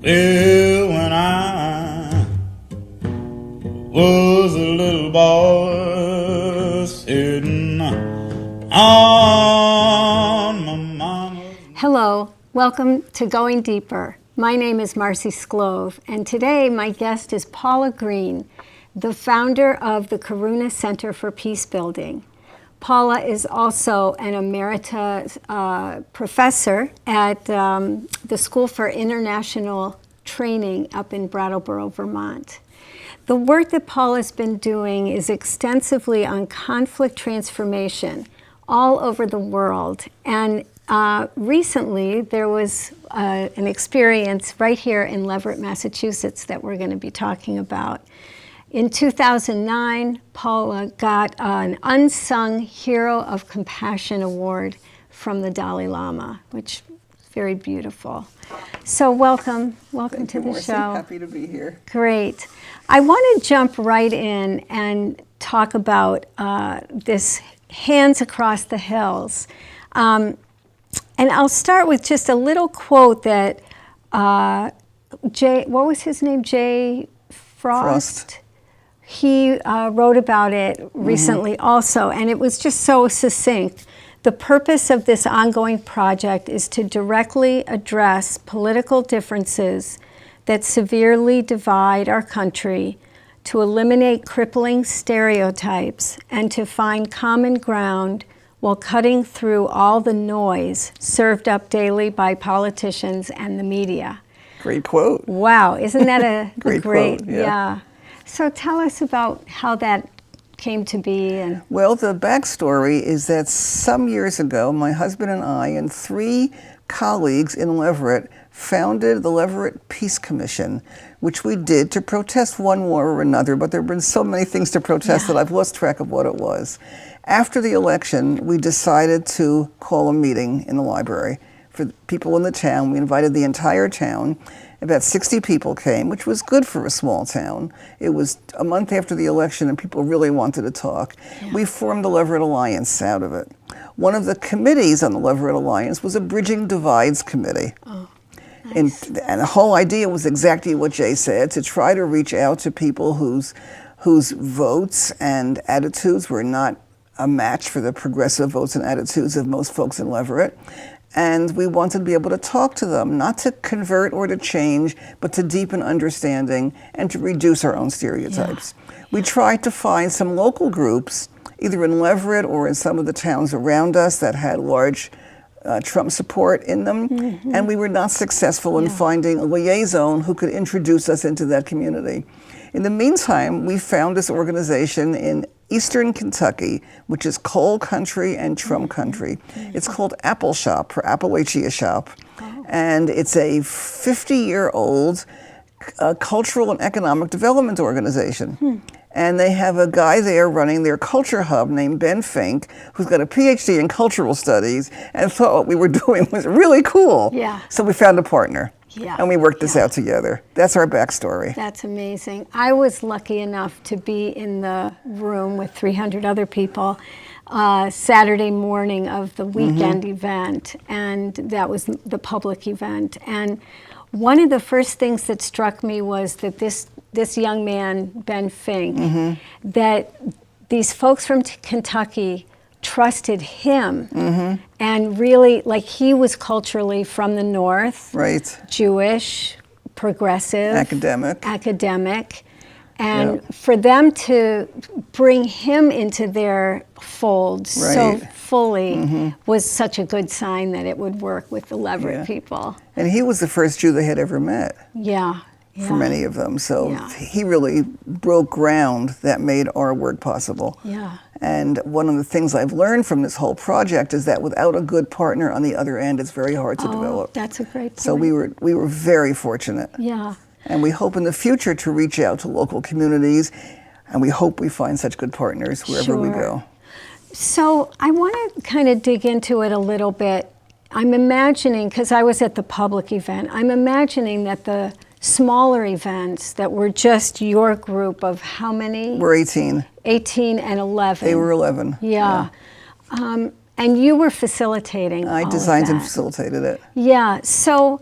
Well, when I was a little boy sitting on my mama's... Hello, welcome to Going Deeper. My name is Marcie Sclove, and today my guest is Paula Green, the founder of the Karuna Center for Peacebuilding. Paula is also an Emerita professor at the School for International Training up in Brattleboro, Vermont. The work that Paula's been doing is extensively on conflict transformation all over the world. And recently, there was an experience right here in Leverett, Massachusetts that we're going to be talking about. In 2009, Paula got an Unsung Hero of Compassion Award from the Dalai Lama, which is very beautiful. So welcome Thank to you, the Marcie. show. Happy to be here. Great. I want to jump right in and talk about this Hands Across the Hills. And I'll start with just a little quote that what was his name? Jay Frost. He wrote about it recently also, and it was just so succinct. The purpose of this ongoing project is to directly address political differences that severely divide our country, to eliminate crippling stereotypes, and to find common ground while cutting through all the noise served up daily by politicians and the media. Great quote. Wow, isn't that a Great quote, yeah. So tell us about how that came to be. And well, the backstory is that some years ago, my husband and I and 3 colleagues in Leverett founded the Leverett Peace Commission, which we did to protest one war or another, but there have been so many things to protest that I've lost track of what it was. After the election, we decided to call a meeting in the library for people in the town. We invited the entire town. About 60 people came, which was good for a small town. It was a month after the election and people really wanted to talk. Yeah. We formed the Leverett Alliance out of it. One of the committees on the Leverett Alliance was a Bridging Divides Committee. Oh, nice. And the whole idea was exactly what Jay said, to try to reach out to people whose votes and attitudes were not a match for the progressive votes and attitudes of most folks in Leverett. And we wanted to be able to talk to them, not to convert or to change, but to deepen understanding and to reduce our own stereotypes. Yeah. We tried to find some local groups, either in Leverett or in some of the towns around us that had large Trump support in them, and we were not successful in finding a liaison who could introduce us into that community. In the meantime, we found this organization in Eastern Kentucky, which is coal country and Trump country. It's called Apple Shop, or Appalachia Shop. And it's a 50-year-old cultural and economic development organization. And they have a guy there running their culture hub named Ben Fink, who's got a PhD in cultural studies, and thought what we were doing was really cool. Yeah. So we found a partner. Yeah. And we worked this out together. That's our backstory. That's amazing. I was lucky enough to be in the room with 300 other people Saturday morning of the weekend event, and that was the public event. And one of the first things that struck me was that this young man, Ben Fink, that these folks from Kentucky trusted him and really, like, he was culturally from the North, right? Jewish, progressive, academic, and for them to bring him into their fold so fully was such a good sign that it would work with the Leverett people. And he was the first Jew they had ever met. For many of them. So he really broke ground that made our work possible. And one of the things I've learned from this whole project is that without a good partner on the other end, it's very hard to develop. That's a great point. So we were very fortunate. And we hope in the future to reach out to local communities, and we hope we find such good partners wherever we go. So I want to kind of dig into it a little bit. I'm imagining, because I was at the public event, I'm imagining that the smaller events that were just your group of how many? We're 18. 18 and 11. They were 11. And you were facilitating I designed and facilitated it. So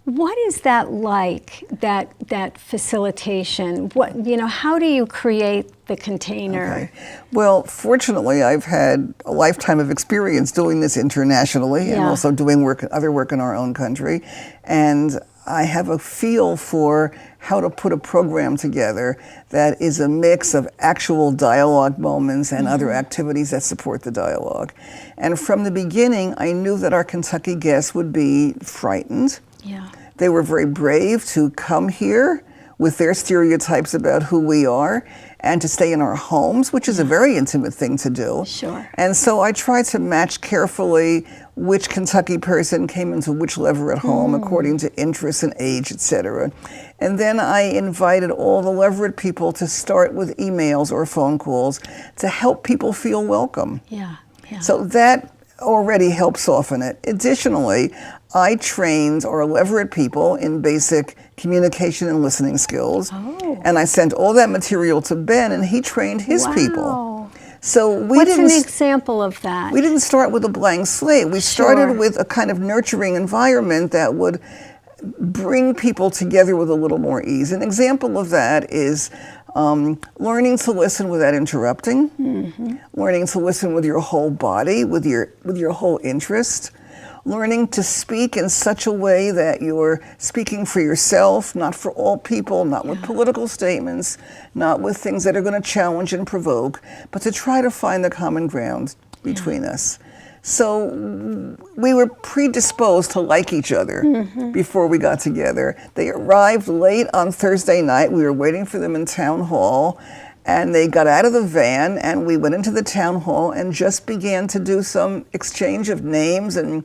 What is that like, that facilitation? What, how do you create the container? Okay. Well, fortunately, I've had a lifetime of experience doing this internationally and also doing other work in our own country. And I have a feel for how to put a program together that is a mix of actual dialogue moments and other activities that support the dialogue. And from the beginning, I knew that our Kentucky guests would be frightened. Yeah. They were very brave to come here with their stereotypes about who we are and to stay in our homes, which is a very intimate thing to do. Sure. And so I tried to match carefully which Kentucky person came into which Leverett home according to interests and age, etc. And then I invited all the Leverett people to start with emails or phone calls to help people feel welcome. Yeah. So that already helps soften it. Additionally, I trained our Leverett people in basic communication and listening skills. And I sent all that material to Ben, and he trained his people. So What's an example of that? We didn't start with a blank slate. We started with a kind of nurturing environment that would bring people together with a little more ease. An example of that is learning to listen without interrupting, learning to listen with your whole body, with your whole interest, learning to speak in such a way that you're speaking for yourself, not for all people, not with political statements, not with things that are going to challenge and provoke, but to try to find the common ground between us. So we were predisposed to like each other before we got together. They arrived late on Thursday night. We were waiting for them in town hall. And they got out of the van, and we went into the town hall and just began to do some exchange of names and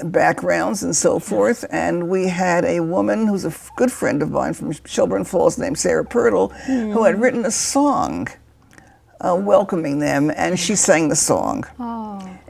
backgrounds and so forth. And we had a woman who's a good friend of mine from Shelburne Falls named Sarah Pirtle, who had written a song welcoming them, and she sang the song.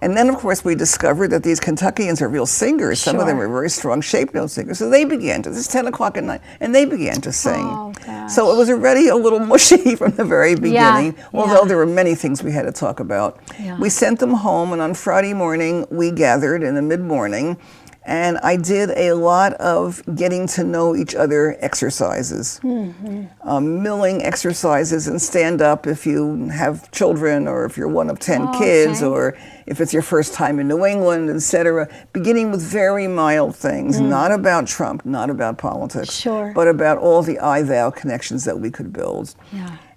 And then, of course, we discovered that these Kentuckians are real singers. Some of them are very strong shape note singers. So they began to, this is 10 o'clock at night, and they began to sing. So it was already a little mushy from the very beginning, although there were many things we had to talk about. We sent them home, and on Friday morning, we gathered in the mid-morning, and I did a lot of getting to know each other exercises, milling exercises and stand up if you have children or if you're one of 10 kids or if it's your first time in New England, etc. Beginning with very mild things, not about Trump, not about politics, but about all the I-thou connections that we could build.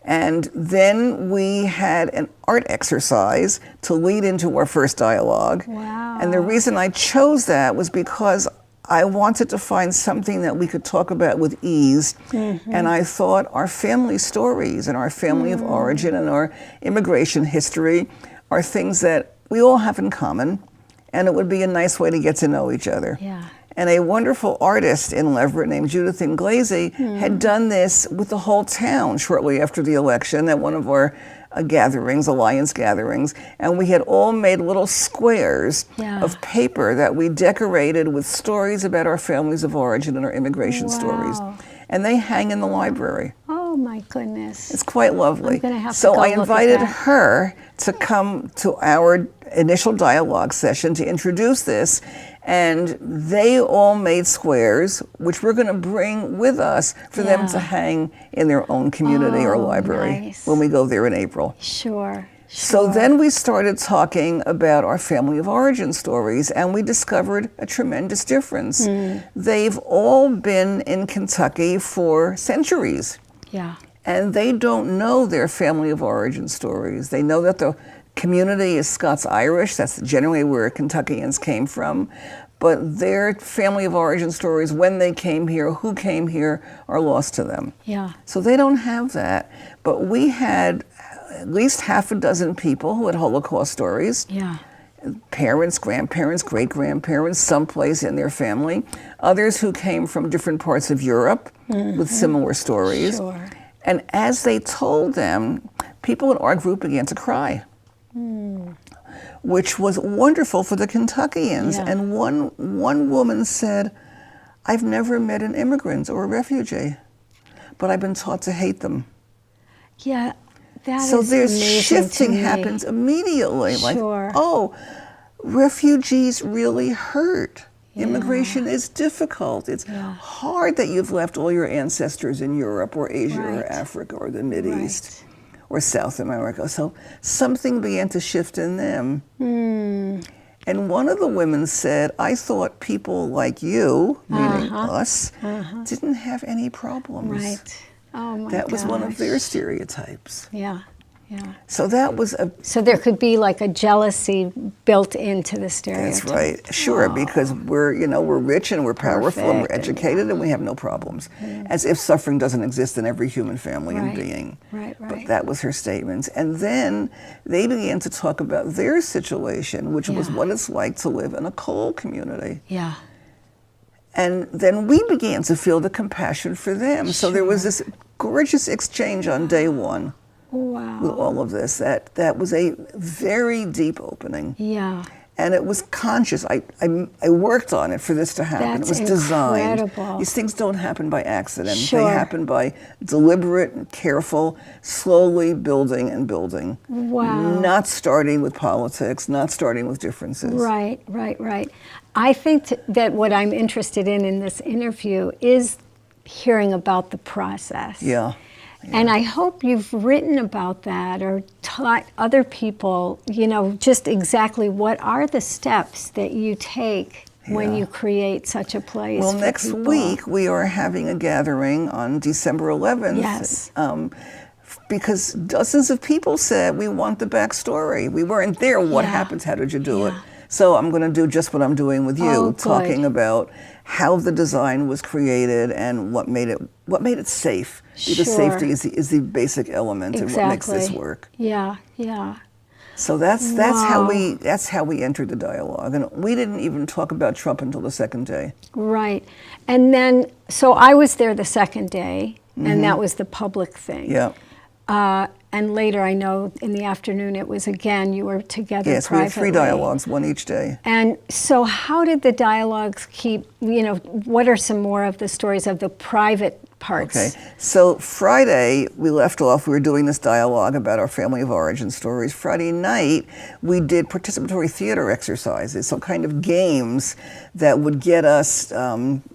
And then we had an art exercise to lead into our first dialogue. And the reason I chose that was because I wanted to find something that we could talk about with ease. And I thought our family stories and our family of origin and our immigration history are things that we all have in common, and it would be a nice way to get to know each other. And a wonderful artist in Leverett named Judith Inglese had done this with the whole town shortly after the election at one of our gatherings, alliance gatherings, and we had all made little squares of paper that we decorated with stories about our families of origin and our immigration stories. And they hang in the library. Oh my goodness. It's quite lovely. I'm gonna have to so go I look at invited that. her to come to our initial dialogue session to introduce this, and they all made squares, which we're going to bring with us for them to hang in their own community or library when we go there in April. So then we started talking about our family of origin stories, and we discovered a tremendous difference. They've all been in Kentucky for centuries. And they don't know their family of origin stories. They know that the community is Scots-Irish. That's generally where Kentuckians came from. But their family of origin stories, when they came here, who came here, are lost to them. So they don't have that. But we had at least half a dozen people who had Holocaust stories. Parents, grandparents, great-grandparents, someplace in their family. Others who came from different parts of Europe with similar stories. And as they told them, people in our group began to cry, which was wonderful for the Kentuckians. And one woman said, I've never met an immigrant or a refugee, but I've been taught to hate them. So there's shifting happens immediately. Like, oh, refugees really hurt. Immigration is difficult. It's hard that you've left all your ancestors in Europe or Asia or Africa or the Mideast or South America. So something began to shift in them. And one of the women said, I thought people like you, meaning us, didn't have any problems. Right. Oh my That was one of gosh. their stereotypes. Yeah. Yeah. So that was So there could be like a jealousy built into the stereotype. That's right. Sure, because we're rich and we're powerful and we're educated and we have no problems. As if suffering doesn't exist in every human family and being. Right. But that was her statement. And then they began to talk about their situation, which was what it's like to live in a coal community. Yeah. And then we began to feel the compassion for them. So there was this gorgeous exchange on day one. Wow. With all of this, that was a very deep opening. Yeah. And it was conscious. I worked on it for this to happen. That's it was designed. incredible. These things don't happen by accident. Sure. They happen by deliberate and careful, slowly building and building. Wow. Not starting with politics, not starting with differences. Right. I think that what I'm interested in this interview is hearing about the process. Yeah. And I hope you've written about that or taught other people, just exactly what are the steps that you take when you create such a place. Well, for next people. week we are having a gathering on December 11th. Yes. Because dozens of people said, we want the backstory. We weren't there. What happened? How did you do it? So I'm going to do just what I'm doing with you, talking about how the design was created and what made it safe. Because safety is the basic element of what makes this work. Yeah. So that's how we entered the dialogue, and we didn't even talk about Trump until the second day. Right, and then so I was there the second day, and that was the public thing. Yeah. And later, I know in the afternoon, it was again, you were together Yes, privately. we had 3 dialogues, one each day. And so how did the dialogues keep, what are some more of the stories of the private parts? Okay, so Friday, we left off, we were doing this dialogue about our family of origin stories. Friday night, we did participatory theater exercises, so kind of games that would get us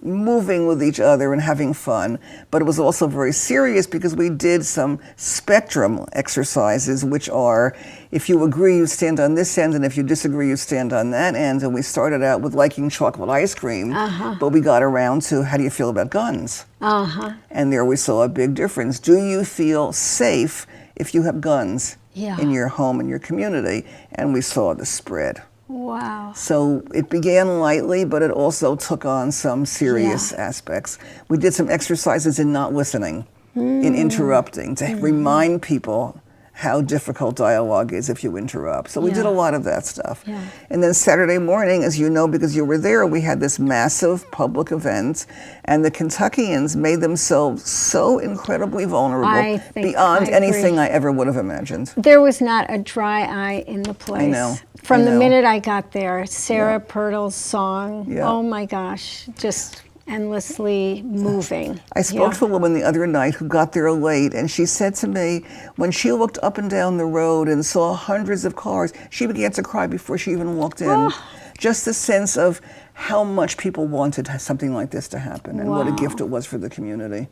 moving with each other and having fun. But it was also very serious because we did some spectrum exercises, which are, if you agree, you stand on this end, and if you disagree, you stand on that end. And we started out with liking chocolate ice cream, but we got around to, how do you feel about guns? And there we saw a big difference. Do you feel safe if you have guns in your home, in your community? And we saw the spread. Wow. So it began lightly, but it also took on some serious aspects. We did some exercises in not listening, in interrupting, to remind people how difficult dialogue is if you interrupt. So we did a lot of that stuff. And then Saturday morning, as you know, because you were there, we had this massive public event, and the Kentuckians made themselves so incredibly vulnerable beyond anything I ever would have imagined. There was not a dry eye in the place. I know. From the minute I got there, Sarah Pirtle's song, Yeah. oh my gosh, just endlessly moving. I spoke to a woman the other night who got there late, and she said to me, when she looked up and down the road and saw hundreds of cars, she began to cry before she even walked in. Just the sense of how much people wanted something like this to happen, and what a gift it was for the community.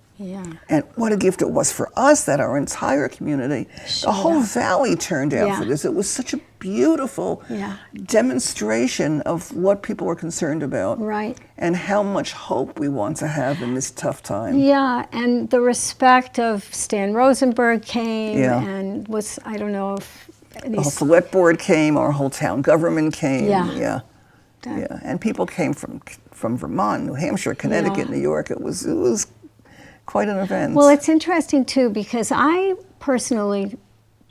And what a gift it was for us that our entire community, the whole valley turned out for this. It was such a beautiful demonstration of what people were concerned about. And how much hope we want to have in this tough time. And the respect of Stan Rosenberg came and was, I don't know if... The whole select board came, our whole town government came. And people came from Vermont, New Hampshire, Connecticut, New York. It was quite an event. Well, it's interesting too, because I personally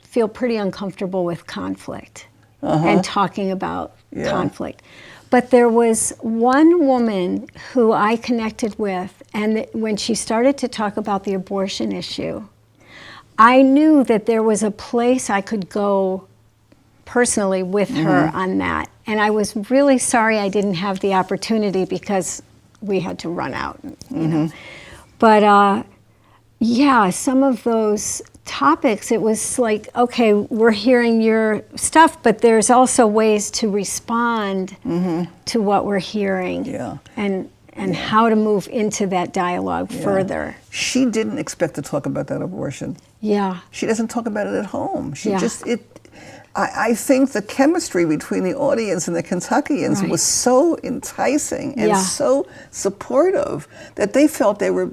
feel pretty uncomfortable with conflict and talking about conflict. But there was one woman who I connected with, and when she started to talk about the abortion issue, I knew that there was a place I could go personally with her on that. And I was really sorry I didn't have the opportunity because we had to run out, you know. But some of those topics, it was like, okay, we're hearing your stuff, but there's also ways to respond to what we're hearing. Yeah. And how to move into that dialogue further. She didn't expect to talk about that abortion. Yeah. She doesn't talk about it at home. She Yeah. just, I think the chemistry between the audience and the Kentuckians Right. was so enticing and Yeah. so supportive that they felt they were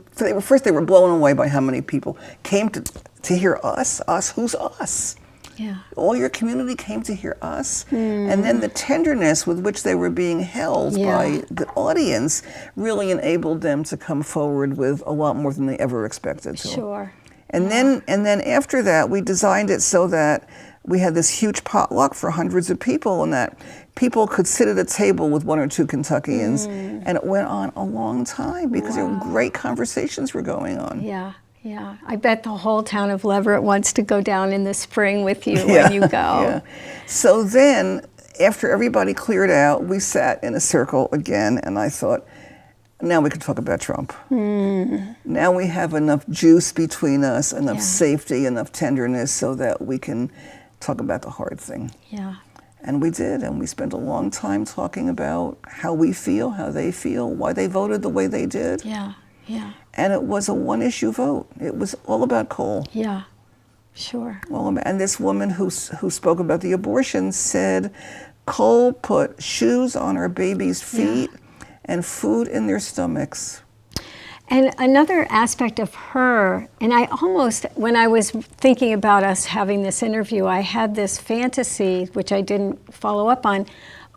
blown away by how many people came to hear us, who's us. Yeah. All your community came to hear us. And then the tenderness with which they were being held by the audience really enabled them to come forward with a lot more than they ever expected to. Sure. And then after that, we designed it so that we had this huge potluck for hundreds of people, and that people could sit at a table with one or two Kentuckians, and it went on a long time because there were great conversations were going on. Yeah. Yeah. I bet the whole town of Leverett wants to go down in the spring with you when you go. Yeah. So then, after everybody cleared out, we sat in a circle again, and I thought, now we can talk about Trump. Now we have enough juice between us, enough safety, enough tenderness, so that we can talk about the hard thing. Yeah. And we did, and we spent a long time talking about how we feel, how they feel, why they voted the way they did. Yeah. Yeah. And it was a one-issue vote. It was all about coal. Yeah. Sure. And this woman who spoke about the abortion said, coal put shoes on our babies' feet and food in their stomachs. And another aspect of her, and I almost, when I was thinking about us having this interview, I had this fantasy, which I didn't follow up on,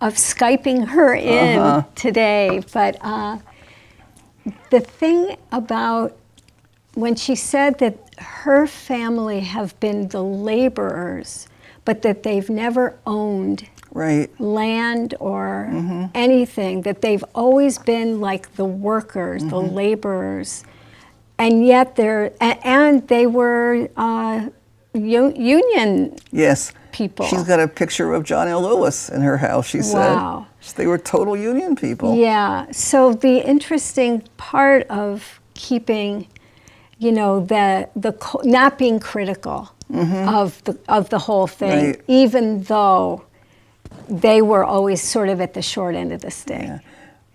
of Skyping her in today. But the thing about when she said that her family have been the laborers, but that they've never owned land or anything, that they've always been like the workers, the laborers, and yet they were union people. She's got a picture of John L. Lewis in her house, she said. Wow. They were total union people. Yeah, so the interesting part of keeping, not being critical of the whole thing, even though they were always sort of at the short end of the stick.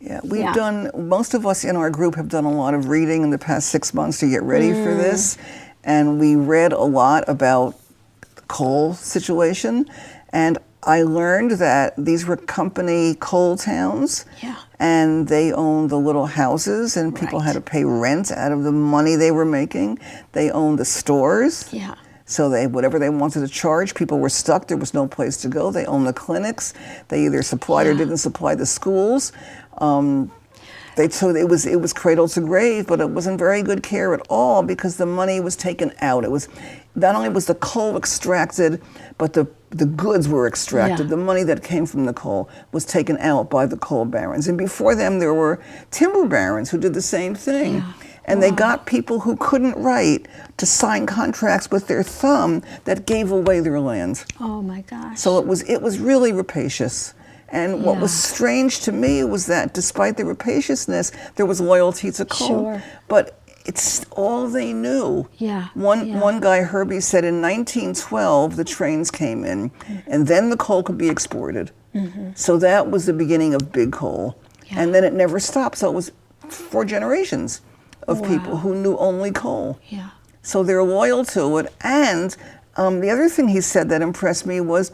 Yeah, we've done, most of us in our group have done a lot of reading in the past 6 months to get ready for this. And we read a lot about the coal situation. And I learned that these were company coal towns. Yeah. And they owned the little houses, and people had to pay rent out of the money they were making. They owned the stores. Yeah. So whatever they wanted to charge, people were stuck. There was no place to go. They owned the clinics. They either supplied or didn't supply the schools. So it was cradle to grave, but it wasn't very good care at all because the money was taken out. It was not only was the coal extracted, but the goods were extracted. The money that came from the coal was taken out by the coal barons. And before them, there were timber barons who did the same thing. And they got people who couldn't write to sign contracts with their thumb that gave away their land. Oh my gosh. So it was really rapacious. And what was strange to me was that despite the rapaciousness, there was loyalty to coal. Sure. But it's all they knew. Yeah. One guy, Herbie, said in 1912 the trains came in, and then the coal could be exported. So that was the beginning of big coal. And then it never stopped. So it was 4 generations of people who knew only coal. Yeah. So they're loyal to it. And the other thing he said that impressed me was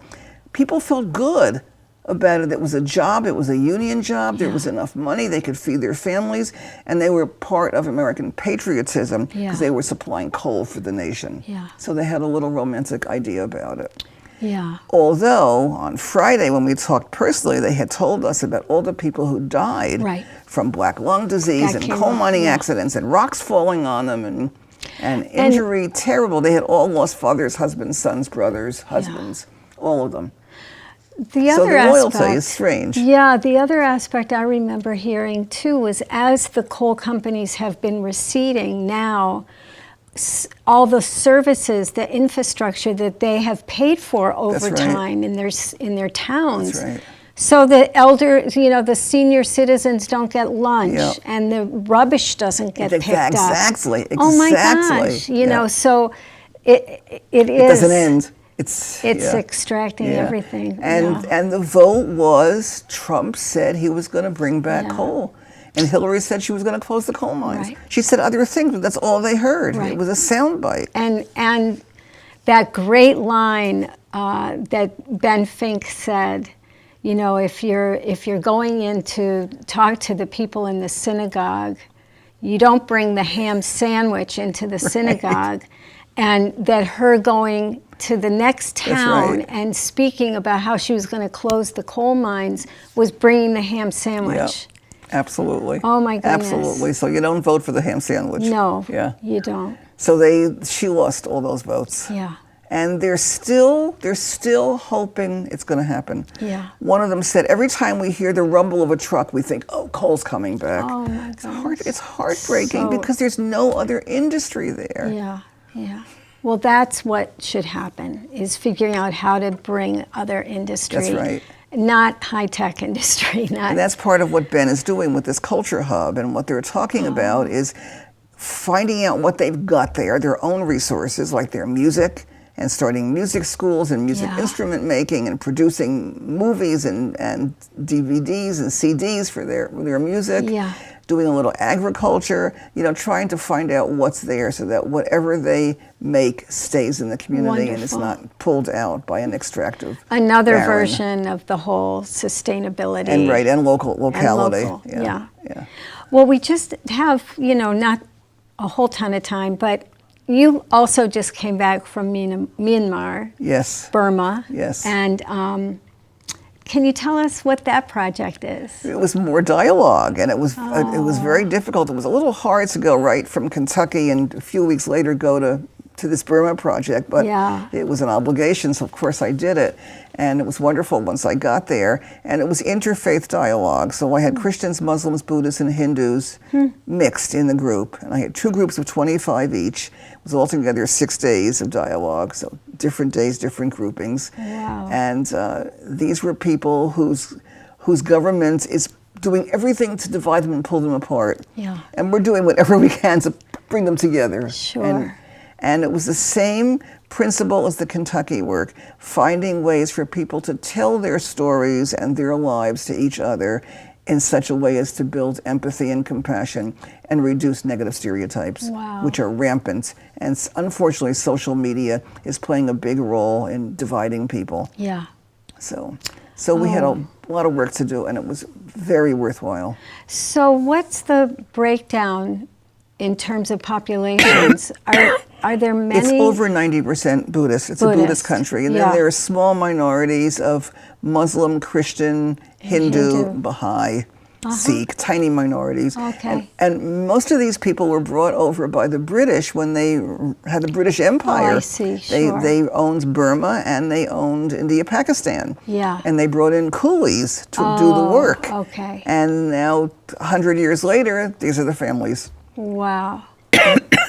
people felt good about it. It was a job, it was a union job, there was enough money, they could feed their families, and they were part of American patriotism because they were supplying coal for the nation. So they had a little romantic idea about it. Yeah. Although on Friday when we talked personally, they had told us about all the people who died from black lung disease and coal mining accidents and rocks falling on them and injury, terrible. They had all lost fathers, husbands, sons, brothers, husbands, all of them. So the loyalty is strange. Yeah, the other aspect I remember hearing too was as the coal companies have been receding now, all the services, the infrastructure that they have paid for over time in their towns. That's right. So the elders, the senior citizens don't get lunch, and the rubbish doesn't get picked up. Exactly. Oh my gosh! So It is. It doesn't end. It's extracting everything. And the vote was, Trump said he was going to bring back coal. And Hillary said she was going to close the coal mines. Right. She said other things, but that's all they heard. Right. It was a soundbite. And that great line that Ben Fink said, you know, if you're going in to talk to the people in the synagogue, you don't bring the ham sandwich into the synagogue. And that her going to the next town and speaking about how she was going to close the coal mines was bringing the ham sandwich. Yeah, absolutely. Oh my goodness. Absolutely. So you don't vote for the ham sandwich. No, you don't. So she lost all those votes. Yeah. And they're still hoping it's going to happen. Yeah. One of them said, every time we hear the rumble of a truck, we think, oh, coal's coming back. Oh my goodness. It's heartbreaking because there's no other industry there. Yeah, yeah. Well, that's what should happen, is figuring out how to bring other industry. That's right. Not high-tech industry. And that's part of what Ben is doing with this culture hub, and what they're talking about is finding out what they've got there, their own resources, like their music, and starting music schools and music instrument making and producing movies and DVDs and CDs for their music. Yeah. Doing a little agriculture, you know, trying to find out what's there so that whatever they make stays in the community. Wonderful. And it's not pulled out by an extractive Another baron. Version of the whole sustainability. And locality. And local, yeah. Well, we just have, you know, not a whole ton of time, but you also just came back from Myanmar. Yes. Burma. Yes. And can you tell us what that project is? It was more dialogue, and it was very difficult. It was a little hard to go right from Kentucky and a few weeks later go to this Burma project, but it was an obligation, so of course I did it. And it was wonderful once I got there. And it was interfaith dialogue, so I had Christians, Muslims, Buddhists, and Hindus mixed in the group. And I had 2 groups of 25 each. It was altogether 6 days of dialogue, so different days, different groupings. Wow. And these were people whose government is doing everything to divide them and pull them apart. Yeah. And we're doing whatever we can to bring them together. Sure. And it was the same principle as the Kentucky work, finding ways for people to tell their stories and their lives to each other in such a way as to build empathy and compassion and reduce negative stereotypes, which are rampant. And unfortunately, social media is playing a big role in dividing people. Yeah. So we had a lot of work to do, and it was very worthwhile. So what's the breakdown in terms of populations? Are there many? It's over 90% Buddhist. It's a Buddhist country. And then there are small minorities of Muslim, Christian, Hindu, Baha'i, Sikh, tiny minorities. Okay. And most of these people were brought over by the British when they had the British Empire. Oh, I see, sure. They owned Burma and they owned India, Pakistan. Yeah. And they brought in coolies to do the work. Okay. And now, 100 years later, these are the families. Wow.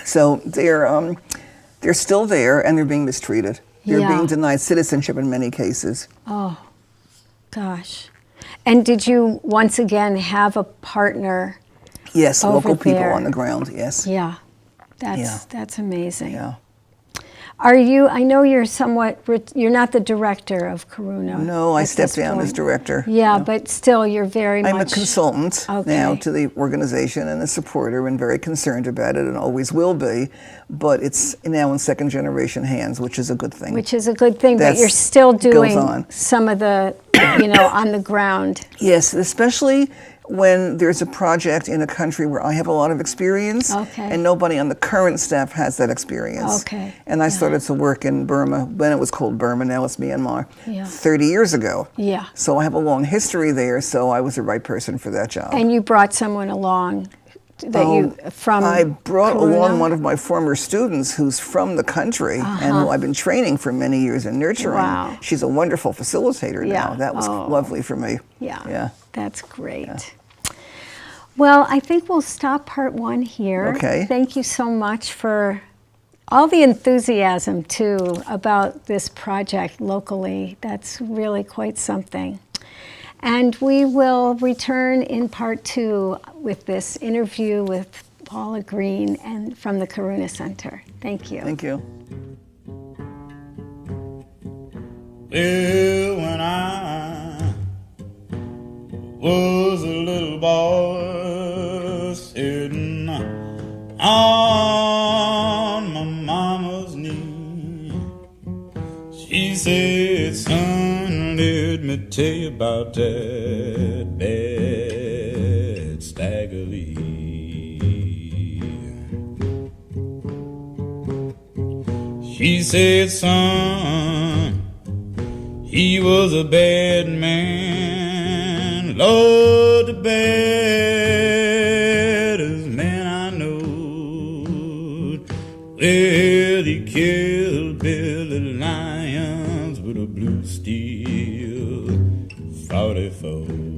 So they're still there, and they're being mistreated. They're being denied citizenship in many cases. Oh, gosh. And did you once again have a partner? Yes, local people there? on the ground. Yes. Yeah, that's amazing. Yeah. Are you? I know you're you're not the director of Karuna. No, I stepped down as director. Yeah, but still, you're very much. I'm a consultant now to the organization and a supporter, and very concerned about it, and always will be. But it's now in second-generation hands, which is a good thing. Which is a good thing, but you're still doing some of the, on the ground. Yes, especially when there's a project in a country where I have a lot of experience, and nobody on the current staff has that experience. Okay. And I started to work in Burma when it was called Burma, now it's Myanmar, 30 years ago. Yeah. So I have a long history there, so I was the right person for that job. And you brought someone along from I brought Karuna? along one of my former students who's from the country and who I've been training for many years and nurturing. Wow. She's a wonderful facilitator now. That was lovely for me. Yeah. That's great. Yeah. Well, I think we'll stop part 1 here. Okay. Thank you so much for all the enthusiasm, too, about this project locally. That's really quite something. And we will return in part 2 with this interview with Paula Green and from the Karuna Center. Thank you. Thank you. Well, when I was a little boy sitting on my mama's knee, she said, son, let me tell you about that bad stagger lee. She said, son, he was a bad man, Lord, the baddest man I know. Well, he killed Billy Lions with a blue steel 44.